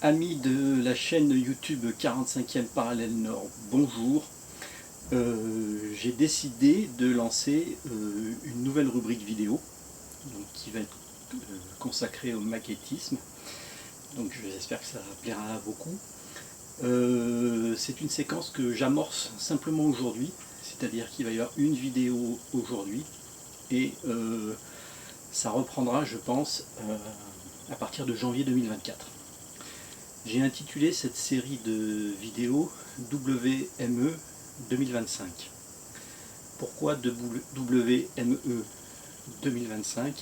Amis de la chaîne YouTube 45e Parallèle Nord, bonjour. J'ai décidé de lancer une nouvelle rubrique vidéo qui va être consacrée au maquettisme. Donc j'espère que ça plaira à beaucoup. C'est une séquence que j'amorce simplement aujourd'hui, c'est-à-dire qu'il va y avoir une vidéo aujourd'hui et ça reprendra, je pense, à partir de janvier 2024. J'ai intitulé cette série de vidéos WME 2025. Pourquoi WME 2025?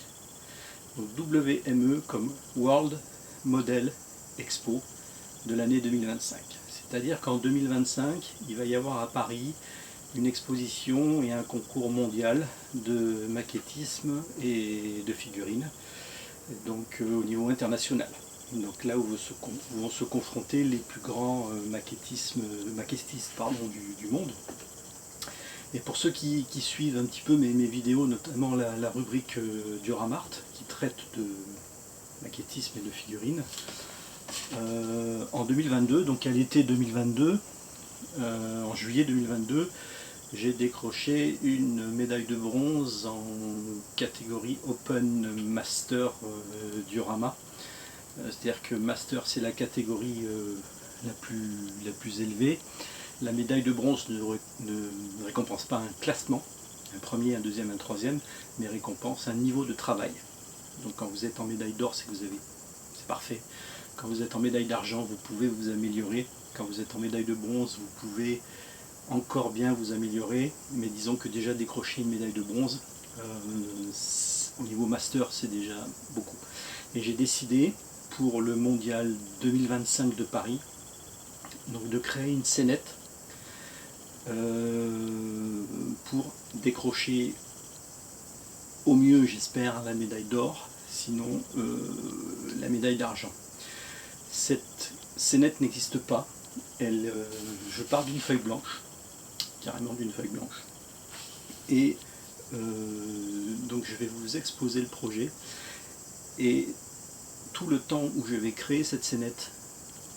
Donc WME comme World Model Expo de l'année 2025. C'est-à-dire qu'en 2025, il va y avoir à Paris une exposition et un concours mondial de maquettisme et de figurines, donc au niveau international. Donc là où vont se confronter les plus grands maquettistes du monde. Et pour ceux qui suivent un petit peu mes vidéos, notamment la rubrique Duramart, qui traite de maquettisme et de figurines, en 2022, donc à l'été 2022, en juillet 2022, j'ai décroché une médaille de bronze en catégorie Open Master Diorama. C'est-à-dire que Master, c'est la catégorie la plus élevée. La médaille de bronze ne récompense pas un classement, un premier, un deuxième, un troisième, mais récompense un niveau de travail. Donc quand vous êtes en médaille d'or, c'est parfait. Quand vous êtes en médaille d'argent, vous pouvez vous améliorer. Quand vous êtes en médaille de bronze, vous pouvez encore bien vous améliorer. Mais disons que déjà décrocher une médaille de bronze, au niveau master, c'est déjà beaucoup. Et j'ai décidé, pour le mondial 2025 de Paris, donc de créer une scénette pour décrocher au mieux, j'espère, la médaille d'or, sinon la médaille d'argent. Cette scénette n'existe pas. Je pars d'une feuille blanche, carrément d'une feuille blanche, et donc je vais vous exposer le projet, et tout le temps où je vais créer cette scénette,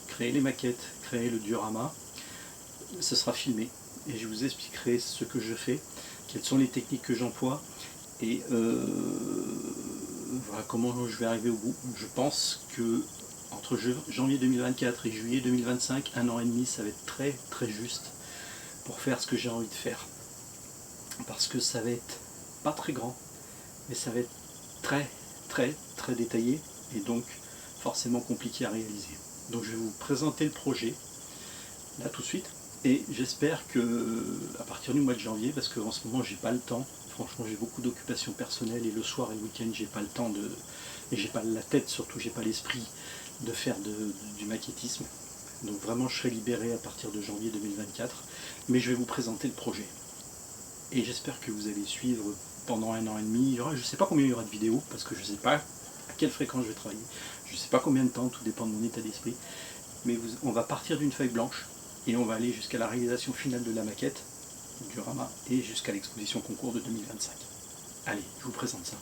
créer les maquettes, créer le diorama, ce sera filmé et je vous expliquerai ce que je fais, quelles sont les techniques que j'emploie et voilà comment je vais arriver au bout. Je pense que entre janvier 2024 et juillet 2025, un an et demi, ça va être très très juste pour faire ce que j'ai envie de faire, parce que ça va être pas très grand, mais ça va être très très très détaillé et donc forcément compliqué à réaliser. Donc je vais vous présenter le projet là tout de suite et j'espère que à partir du mois de janvier, parce qu'en ce moment j'ai pas le temps, franchement j'ai beaucoup d'occupations personnelles et le soir et le week-end j'ai pas le temps et j'ai pas la tête, surtout j'ai pas l'esprit de faire du maquettisme. Donc vraiment je serai libéré à partir de janvier 2024, mais je vais vous présenter le projet et j'espère que vous allez suivre pendant un an et demi. Je ne sais pas combien il y aura de vidéos parce que je ne sais pas à quelle fréquence je vais travailler, je ne sais pas combien de temps, tout dépend de mon état d'esprit, mais on va partir d'une feuille blanche et on va aller jusqu'à la réalisation finale de la maquette, du diorama, et jusqu'à l'exposition concours de 2025. Allez, je vous présente ça.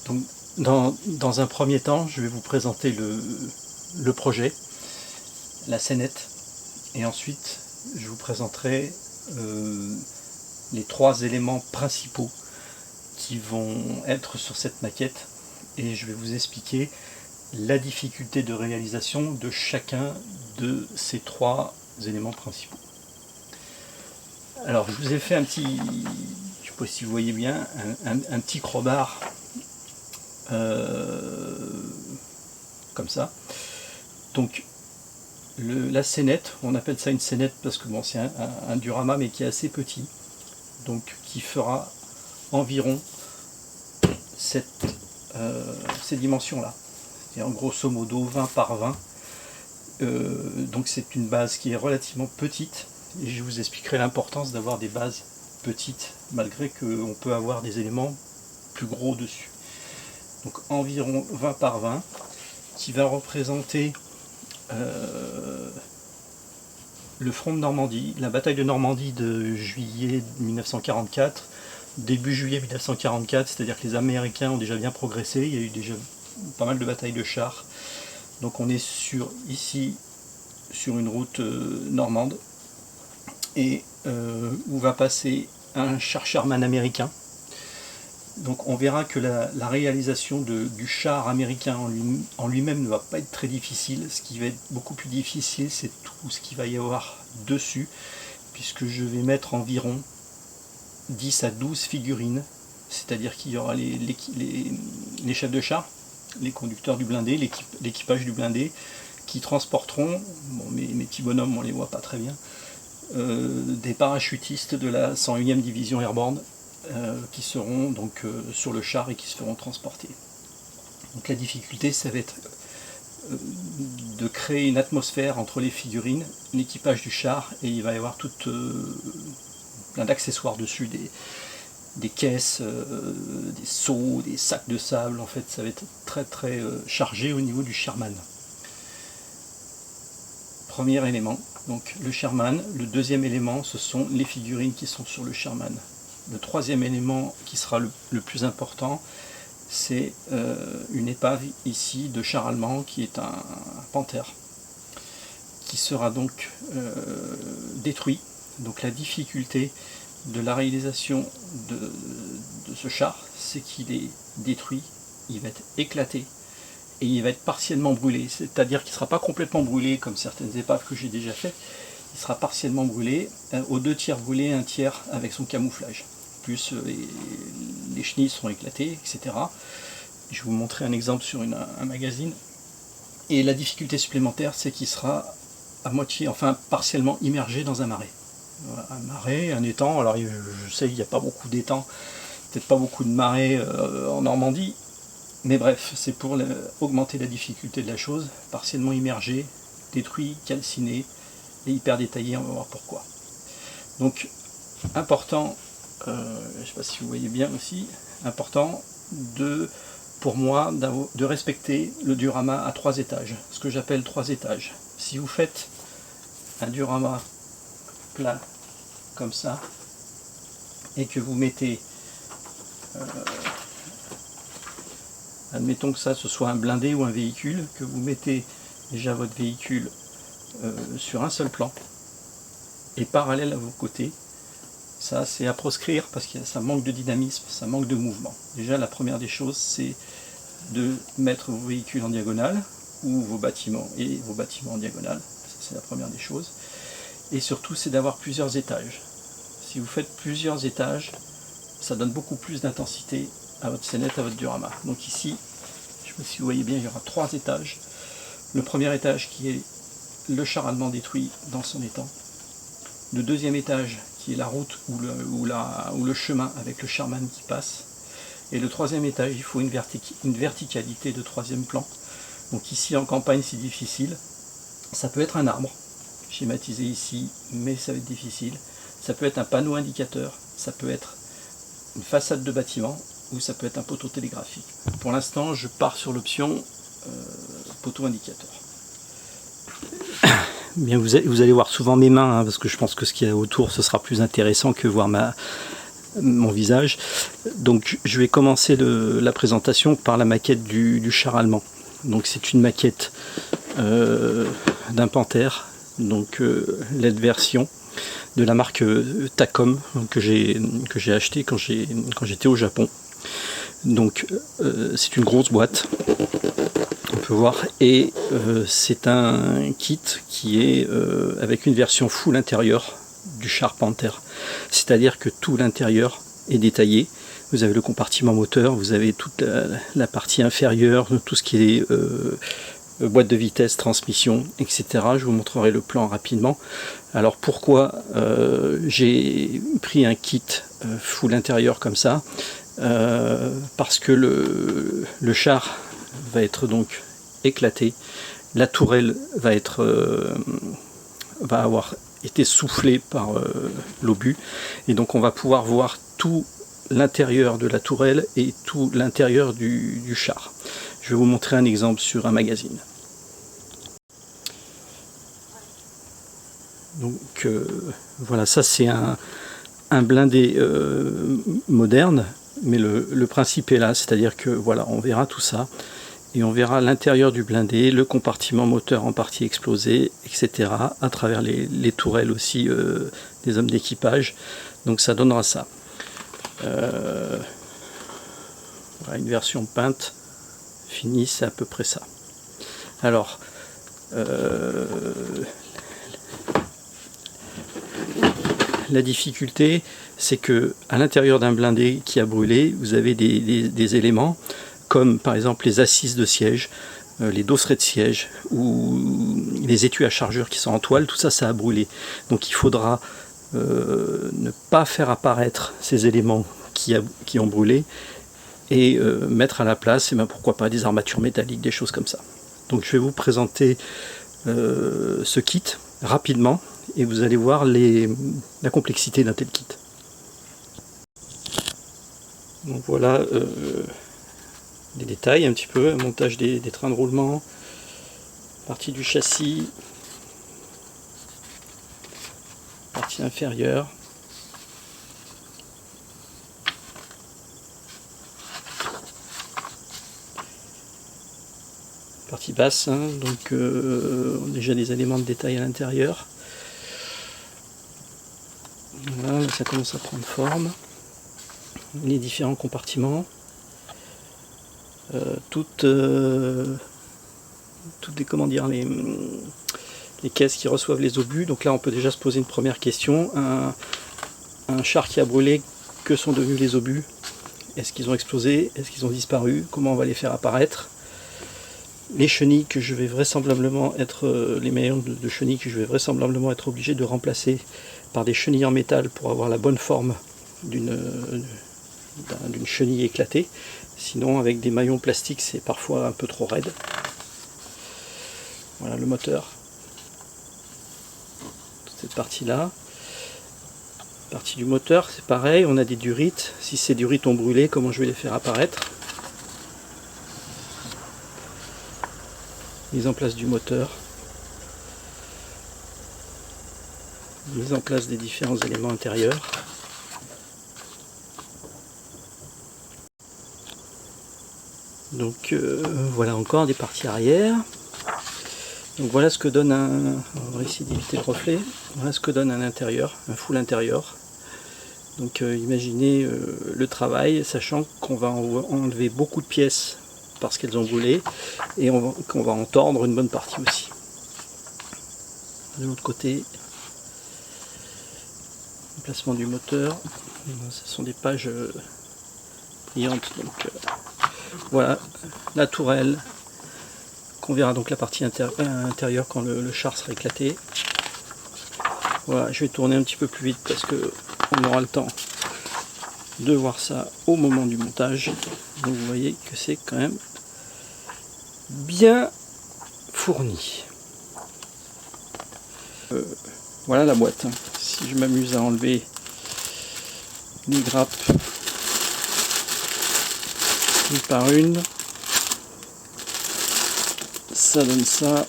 Donc, dans un premier temps, je vais vous présenter le projet, la scénette, et ensuite je vous présenterai les trois éléments principaux qui vont être sur cette maquette et je vais vous expliquer la difficulté de réalisation de chacun de ces trois éléments principaux. Alors je vous ai fait un petit, je ne sais pas si vous voyez bien, un petit crowbar comme ça. Donc la scénette, on appelle ça une scénette parce que bon, c'est un diorama mais qui est assez petit, donc qui fera environ ces dimensions-là. C'est-à-dire grosso modo 20 par 20. Donc c'est une base qui est relativement petite et je vous expliquerai l'importance d'avoir des bases petites malgré qu'on peut avoir des éléments plus gros dessus. Donc environ 20 par 20 qui va représenter le front de Normandie, la bataille de Normandie de juillet 1944, début juillet 1944, c'est-à-dire que les Américains ont déjà bien progressé, il y a eu déjà pas mal de batailles de chars. Donc on est ici sur une route normande, et où va passer un char Sherman américain. Donc on verra que la réalisation du char américain en lui-même ne va pas être très difficile. Ce qui va être beaucoup plus difficile, c'est tout ce qu'il va y avoir dessus, puisque je vais mettre environ 10 à 12 figurines, c'est-à-dire qu'il y aura les chefs de char, les conducteurs du blindé, l'équipage du blindé, qui transporteront, bon, mes petits bonhommes on les voit pas très bien, des parachutistes de la 101e division airborne, qui seront donc sur le char et qui se feront transporter. Donc la difficulté, ça va être de créer une atmosphère entre les figurines, l'équipage du char, et il va y avoir plein d'accessoires dessus, des caisses, des seaux, des sacs de sable. En fait, ça va être très très chargé au niveau du Sherman. Premier élément, donc le Sherman. Le deuxième élément, ce sont les figurines qui sont sur le Sherman. Le troisième élément qui sera le plus important, c'est une épave ici de char allemand qui est un Panther, qui sera donc détruit. Donc la difficulté de la réalisation de ce char, c'est qu'il est détruit, il va être éclaté et il va être partiellement brûlé. C'est-à-dire qu'il ne sera pas complètement brûlé comme certaines épaves que j'ai déjà faites, il sera partiellement brûlé, aux 2 tiers brûlé, 1 tiers avec son camouflage. Plus les chenilles seront éclatées, etc. Je vais vous montrer un exemple sur un magazine. Et la difficulté supplémentaire, c'est qu'il sera à moitié, enfin partiellement immergé dans un marais. Un marais, un étang. Alors je sais qu'il n'y a pas beaucoup d'étangs, peut-être pas beaucoup de marais en Normandie, mais bref, c'est pour augmenter la difficulté de la chose. Partiellement immergé, détruit, calciné et hyper détaillé, on va voir pourquoi. Donc important, je ne sais pas si vous voyez bien aussi, important pour moi de respecter le diorama à 3 étages, ce que j'appelle 3 étages. Si vous faites un diorama plat comme ça et que vous mettez, admettons que ça ce soit un blindé ou un véhicule, que vous mettez déjà votre véhicule sur un seul plan et parallèle à vos côtés, ça c'est à proscrire parce que ça manque de dynamisme, ça manque de mouvement. Déjà la première des choses, c'est de mettre vos véhicules en diagonale ou vos bâtiments en diagonale. Ça c'est la première des choses. Et surtout, c'est d'avoir plusieurs étages. Si vous faites plusieurs étages, ça donne beaucoup plus d'intensité à votre scénette, à votre diorama. Donc ici, je ne sais pas si vous voyez bien, il y aura 3 étages. Le premier étage qui est le char allemand détruit dans son étang. Le deuxième étage qui est la route ou le chemin avec le Sherman qui passe. Et le troisième étage, il faut une verticalité de 3e plan. Donc ici en campagne c'est difficile. Ça peut être un arbre, schématisé ici, mais ça va être difficile. Ça peut être un panneau indicateur, ça peut être une façade de bâtiment, ou ça peut être un poteau télégraphique. Pour l'instant, je pars sur l'option poteau indicateur. Bien, vous allez voir souvent mes mains, hein, parce que je pense que ce qu'il y a autour, ce sera plus intéressant que voir mon visage. Donc je vais commencer la présentation par la maquette du char allemand. Donc c'est une maquette d'un Panther, donc LED version de la marque Takom, que j'ai acheté quand j'étais au Japon. Donc c'est une grosse boîte, on peut voir, et c'est un kit qui est avec une version full intérieur du char Panther, c'est-à-dire que tout l'intérieur est détaillé. Vous avez le compartiment moteur, vous avez toute la partie inférieure, tout ce qui est boîte de vitesse, transmission, etc. Je vous montrerai le plan rapidement. Alors pourquoi j'ai pris un kit full intérieur comme ça, parce que le char va être donc éclaté, la tourelle va avoir été soufflée par l'obus, et donc on va pouvoir voir tout l'intérieur de la tourelle et tout l'intérieur du char. Je vais vous montrer un exemple sur un magazine. Donc voilà, ça c'est un blindé moderne, mais le principe est là, c'est-à-dire que voilà, on verra tout ça. et on verra l'intérieur du blindé, le compartiment moteur en partie explosé, etc. à travers les tourelles aussi des hommes d'équipage. Donc ça donnera ça. Voilà, une version peinte finie, c'est à peu près ça. Alors, la difficulté, c'est que à l'intérieur d'un blindé qui a brûlé, vous avez des éléments comme par exemple les assises de siège, les dosseraie de siège ou les étuis à chargeur qui sont en toile. Tout ça, ça a brûlé. Donc il faudra ne pas faire apparaître ces éléments qui ont brûlé et mettre à la place, et ben, pourquoi pas des armatures métalliques, des choses comme ça. Donc je vais vous présenter ce kit rapidement et vous allez voir la complexité d'un tel kit. Donc voilà les détails un petit peu, un montage des trains de roulement, partie du châssis, partie inférieure, partie basse, hein, donc déjà des éléments de détail à l'intérieur. Voilà, ça commence à prendre forme. Les différents compartiments, toutes comment dire, les caisses qui reçoivent les obus. Donc là on peut déjà se poser une première question. Un char qui a brûlé, que sont devenus les obus? Est-ce qu'ils ont explosé? Est-ce qu'ils ont disparu? Comment on va les faire apparaître? Les chenilles que je vais vraisemblablement être, les maillons de chenilles que je vais vraisemblablement être obligé de remplacer par des chenilles en métal pour avoir la bonne forme d'une chenille éclatée. Sinon avec des maillons plastiques c'est parfois un peu trop raide. Voilà le moteur. Toute cette partie là. Partie du moteur c'est pareil, on a des durites. Si ces durites ont brûlé, comment je vais les faire apparaître? Mise en place du moteur. Mise en place des différents éléments intérieurs. Donc voilà encore des parties arrière. Donc voilà ce que donne on va essayer d'éviter le reflet. Voilà ce que donne un intérieur, un full intérieur. Donc imaginez le travail, sachant qu'on va enlever beaucoup de pièces parce qu'elles ont brûlé et qu'on va en tordre une bonne partie aussi. De l'autre côté, emplacement du moteur. Ce sont des pages brillantes. Donc voilà la tourelle, qu'on verra donc la partie intérieure quand le char sera éclaté. Voilà, je vais tourner un petit peu plus vite parce que on aura le temps de voir ça au moment du montage. Donc vous voyez que c'est quand même bien fourni. Voilà la boîte. Si je m'amuse à enlever les grappes une par une, ça donne ça,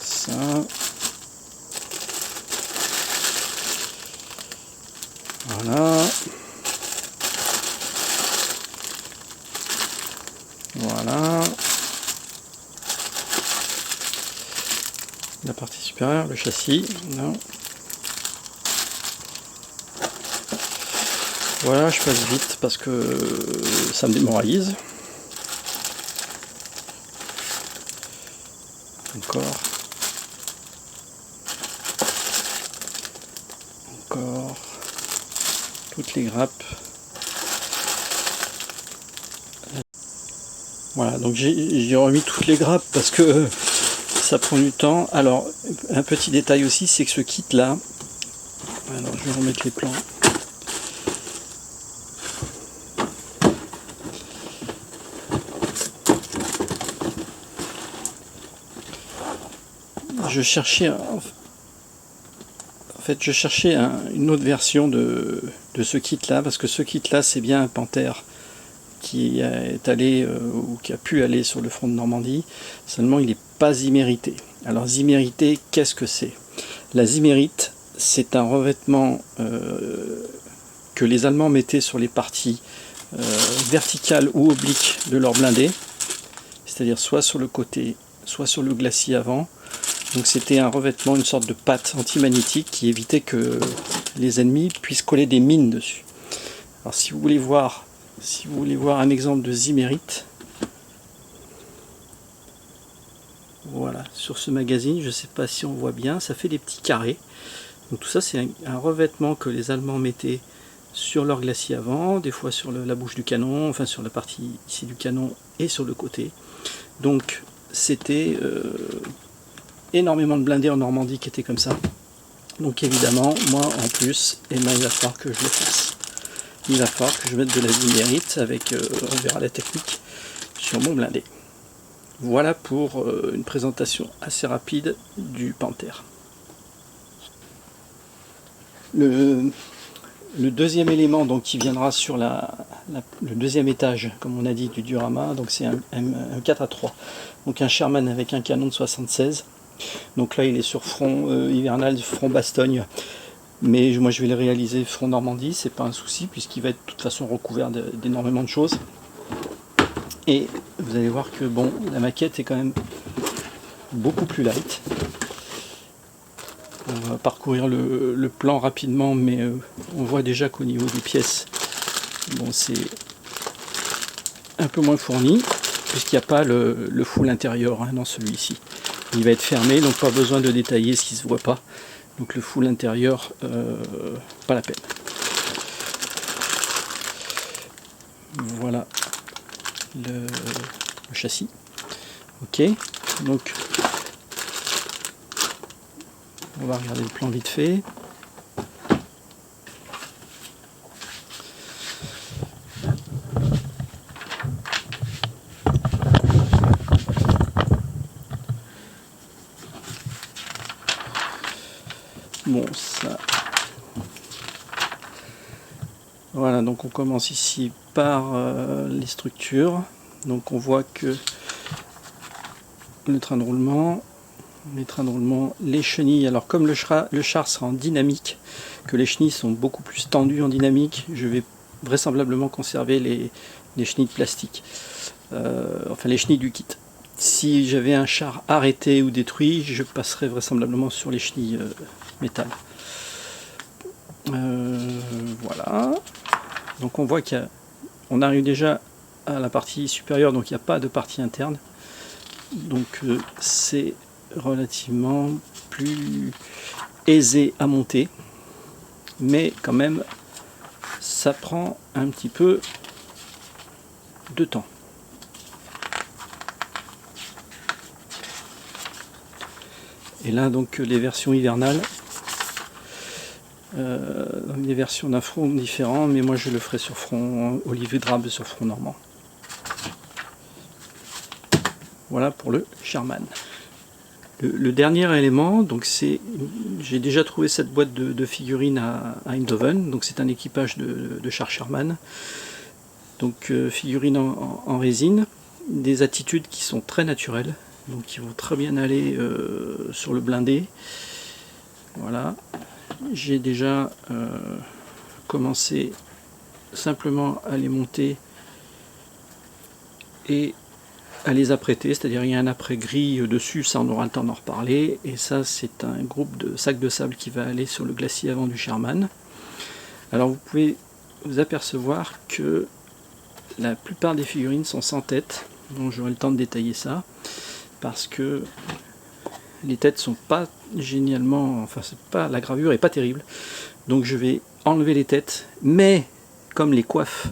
ça, voilà, voilà, la partie supérieure, le châssis, là. Voilà, je passe vite parce que ça me démoralise. Encore. Encore. Toutes les grappes. Voilà, donc j'ai remis toutes les grappes parce que ça prend du temps. Alors, un petit détail aussi, c'est que ce kit là, alors je vais remettre les plans. Je cherchais une autre version de ce kit là, parce que ce kit là c'est bien un Panthère qui est allé ou qui a pu aller sur le front de Normandie, seulement il n'est pas zimérité. Alors zimérité, qu'est-ce que c'est? La zimérite, c'est un revêtement que les Allemands mettaient sur les parties verticale ou oblique de leur blindé, c'est-à-dire soit sur le côté, soit sur le glacis avant. Donc c'était un revêtement, une sorte de pâte antimagnétique qui évitait que les ennemis puissent coller des mines dessus. Alors si vous voulez voir un exemple de zimérite, voilà, sur ce magazine, je ne sais pas si on voit bien, ça fait des petits carrés. Donc tout ça c'est un revêtement que les Allemands mettaient sur leur glacis avant, des fois sur la bouche du canon, enfin sur la partie ici du canon et sur le côté. Donc c'était énormément de blindés en Normandie qui étaient comme ça. Donc évidemment, moi en plus, il va falloir que je le fasse. Il va falloir que je mette de la zimérite avec, on verra la technique, sur mon blindé. Voilà pour une présentation assez rapide du Panther. Le deuxième élément donc, qui viendra sur le deuxième étage, comme on a dit, du diorama, donc c'est un 4-3. Donc un Sherman avec un canon de 76. Donc là il est sur front hivernal, front Bastogne. Mais moi je vais le réaliser front Normandie, c'est pas un souci, puisqu'il va être de toute façon recouvert d'énormément de choses. Et vous allez voir que bon, la maquette est quand même beaucoup plus light. On va parcourir le plan rapidement, mais on voit déjà qu'au niveau des pièces, bon, c'est un peu moins fourni, puisqu'il n'y a pas le full intérieur hein, dans celui-ci. Il va être fermé, donc pas besoin de détailler ce qui ne se voit pas. Donc le full intérieur, pas la peine. Voilà le châssis. Ok, donc on va regarder le plan vite fait. Bon, ça. Voilà, donc on commence ici par les structures. Donc on voit que le train de roulement, les chenilles, alors comme le char sera en dynamique, que les chenilles sont beaucoup plus tendues en dynamique, je vais vraisemblablement conserver les chenilles de plastique, enfin les chenilles du kit. Si j'avais un char arrêté ou détruit, je passerais vraisemblablement sur les chenilles métal. Voilà. Donc on voit qu'on arrive déjà à la partie supérieure, donc il n'y a pas de partie interne. Donc c'est relativement plus aisé à monter. Mais quand même, ça prend un petit peu de temps. Et là donc les versions hivernales, les versions d'un front différent, mais moi je le ferai sur front olive drabe, sur front normand. Voilà pour le Sherman. Le dernier élément, donc c'est, j'ai déjà trouvé cette boîte de figurines à Eindhoven, donc c'est un équipage de char Sherman. Donc figurines en résine, des attitudes qui sont très naturelles, donc qui vont très bien aller sur le blindé. Voilà, j'ai déjà commencé simplement à les monter et à les apprêter, c'est-à-dire il y a un après-grille dessus, ça on aura le temps d'en reparler, et ça c'est un groupe de sacs de sable qui va aller sur le glacier avant du Sherman. Alors vous pouvez vous apercevoir que la plupart des figurines sont sans tête, donc j'aurai le temps de détailler ça, parce que les têtes sont pas génialement, enfin c'est pas, la gravure est pas terrible, donc je vais enlever les têtes, mais comme les coiffes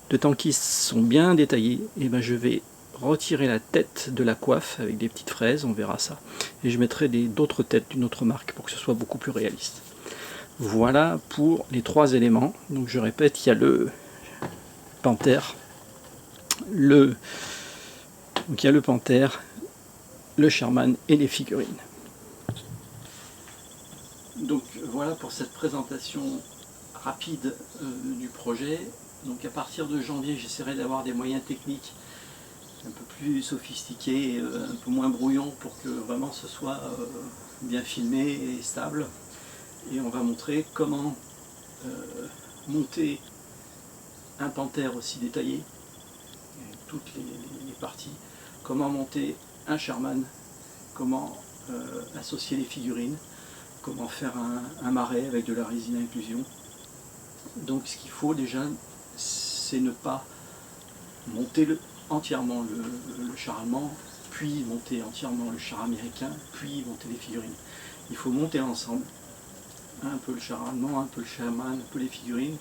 de tankistes sont bien détaillées, et ben je vais retirer la tête de la coiffe avec des petites fraises, on verra ça, et je mettrai d'autres têtes d'une autre marque pour que ce soit beaucoup plus réaliste. Voilà pour les trois éléments. Donc je répète, il y a le Panther, le Sherman et les figurines. Donc voilà pour cette présentation rapide du projet. Donc à partir de janvier, j'essaierai d'avoir des moyens techniques un peu plus sophistiqués, un peu moins brouillons pour que vraiment ce soit bien filmé et stable. Et on va montrer comment monter inventaire aussi détaillé, toutes les parties, comment monter un Sherman, comment associer les figurines, comment faire un marais avec de la résine à inclusion. Donc ce qu'il faut déjà, c'est ne pas monter entièrement le char allemand, puis monter entièrement le char américain, puis monter les figurines. Il faut monter ensemble, un peu le char allemand, un peu le Sherman, un peu les figurines,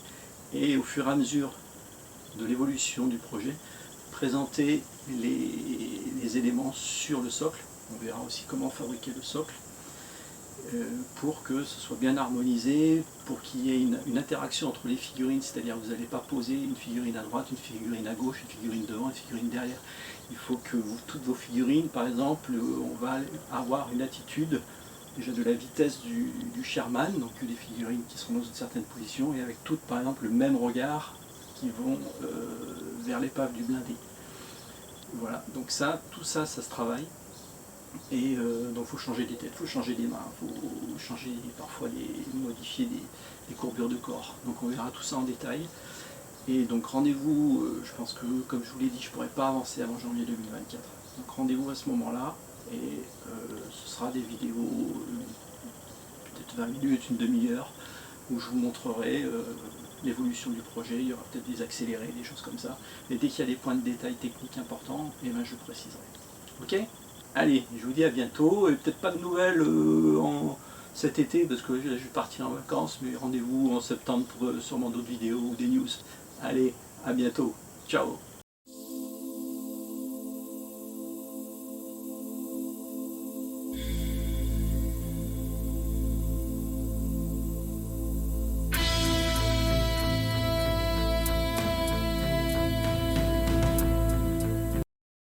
et au fur et à mesure de l'évolution du projet, présenter les éléments sur le socle. On verra aussi comment fabriquer le socle, pour que ce soit bien harmonisé, pour qu'il y ait une interaction entre les figurines, c'est-à-dire que vous n'allez pas poser une figurine à droite, une figurine à gauche, une figurine devant, une figurine derrière. Il faut que toutes vos figurines, par exemple, on va avoir une attitude déjà de la vitesse du Sherman, donc des figurines qui seront dans une certaine position, et avec toutes, par exemple, le même regard qui vont vers l'épave du blindé. Voilà, donc ça, tout ça, ça se travaille. Et donc il faut changer des têtes, il faut changer des mains, il faut changer parfois modifier des courbures de corps. Donc on verra tout ça en détail. Et donc rendez-vous, je pense que comme je vous l'ai dit, je ne pourrai pas avancer avant janvier 2024. Donc rendez-vous à ce moment-là, et ce sera des vidéos, peut-être 20 minutes, une demi-heure, où je vous montrerai l'évolution du projet. Il y aura peut-être des accélérés, des choses comme ça. Et dès qu'il y a des points de détail techniques importants, eh ben, je préciserai. Ok ? Allez, je vous dis à bientôt, et peut-être pas de nouvelles cet été, parce que je vais partir en vacances, mais rendez-vous en septembre pour sûrement d'autres vidéos ou des news. Allez, à bientôt, ciao.